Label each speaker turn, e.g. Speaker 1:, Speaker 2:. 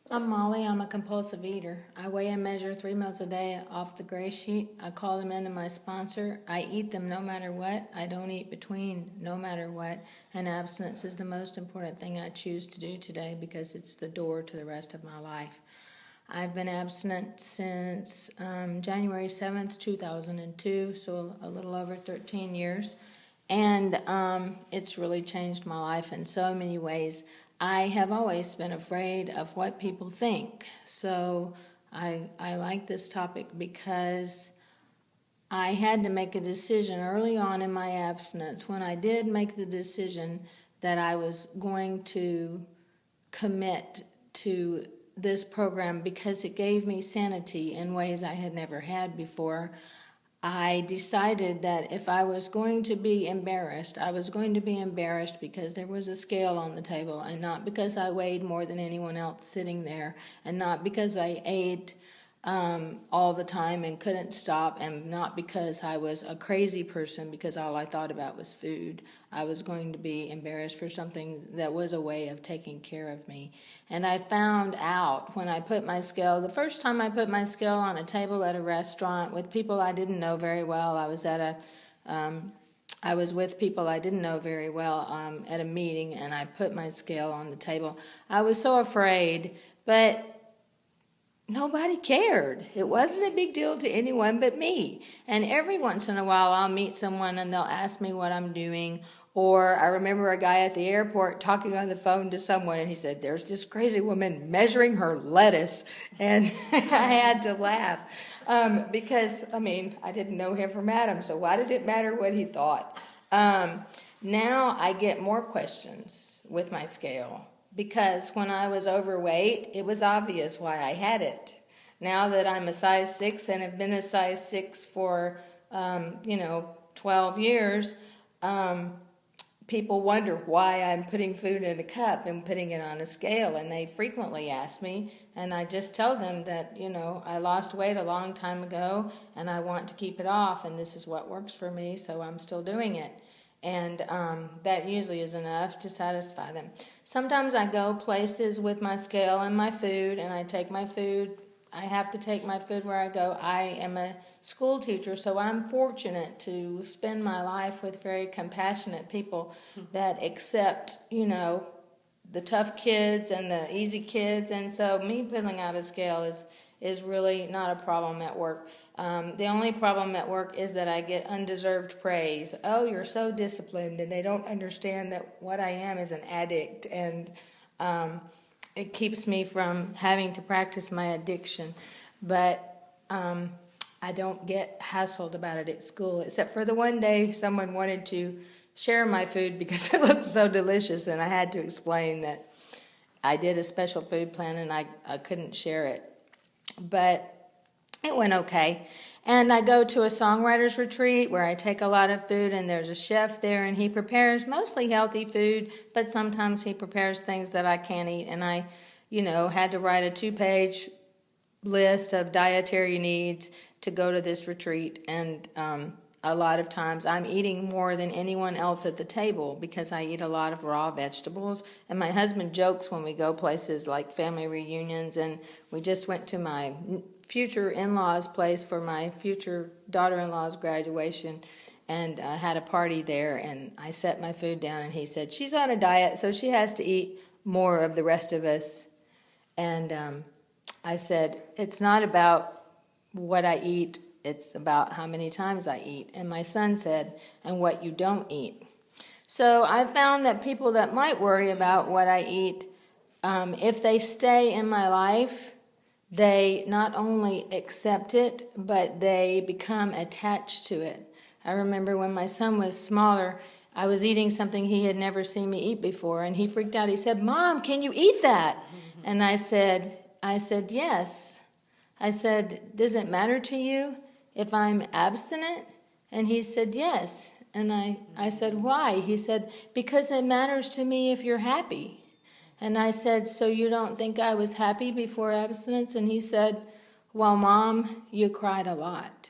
Speaker 1: I'm Molly. I'm a compulsive eater. I weigh and measure 3 meals a day off the GreySheet. I call them into my sponsor. I eat them no matter what. I don't eat between no matter what. And abstinence is the most important thing I choose to do today because it's the door to the rest of my life. I've been abstinent since January 7th, 2002, so a little over 13 years. And it's really changed my life in so many ways. I have always been afraid of what people think. So I like this topic because I had to make a decision early on in my abstinence when I did make the decision that I was going to commit to this program because it gave me sanity in ways I had never had before. I decided that if I was going to be embarrassed, I was going to be embarrassed because there was a scale on the table and not because I weighed more than anyone else sitting there and not because I ate all the time and couldn't stop and not because I was a crazy person because all I thought about was food. I was going to be embarrassed for something that was a way of taking care of me. And I found out when I put my scale, the first time I put my scale on a table at a restaurant with people I didn't know very well, I was with people I didn't know very well at a meeting, and I put my scale on the table. I was so afraid, but nobody cared. It wasn't a big deal to anyone but me. And every once in a while I'll meet someone and they'll ask me what I'm doing. Or I remember a guy at the airport talking on the phone to someone and he said, "There's this crazy woman measuring her lettuce." And I had to laugh because, I didn't know him from Adam, so why did it matter what he thought? Now I get more questions with my scale. Because when I was overweight, it was obvious why I had it. Now that I'm a size 6 and have been a size 6 for, 12 years, people wonder why I'm putting food in a cup and putting it on a scale. And they frequently ask me, and I just tell them that, I lost weight a long time ago and I want to keep it off, and this is what works for me, so I'm still doing it. And that usually is enough to satisfy them. Sometimes I go places with my scale and my food, and I take my food. I have to take my food where I go. I am a school teacher, so I'm fortunate to spend my life with very compassionate people that accept, the tough kids and the easy kids. And so me pulling out a scale is really not a problem at work. The only problem at work is that I get undeserved praise. "Oh, you're so disciplined," and they don't understand that what I am is an addict, and it keeps me from having to practice my addiction. But I don't get hassled about it at school, except for the one day someone wanted to share my food because it looked so delicious, and I had to explain that I did a special food plan and I couldn't share it. But it went okay. And I go to a songwriter's retreat where I take a lot of food, and there's a chef there, and he prepares mostly healthy food, but sometimes he prepares things that I can't eat. And I, had to write a 2-page list of dietary needs to go to this retreat. And a lot of times I'm eating more than anyone else at the table because I eat a lot of raw vegetables. And my husband jokes when we go places like family reunions, and we just went to my future in-laws place for my future daughter-in-law's graduation, and had a party there, and I set my food down, and he said, "She's on a diet, so she has to eat more of the rest of us." And I said, "It's not about what I eat, it's about how many times I eat." And my son said, "And what you don't eat." So I found that people that might worry about what I eat, if they stay in my life, they not only accept it, but they become attached to it. I remember when my son was smaller, I was eating something he had never seen me eat before, and he freaked out. He said, "Mom, can you eat that?" And I said, "Yes." I said, "Does it matter to you if I'm abstinent?" And he said, "Yes." And I said, "Why?" He said, "Because it matters to me if you're happy." And I said, "So you don't think I was happy before abstinence?" And he said, "Well, Mom, you cried a lot."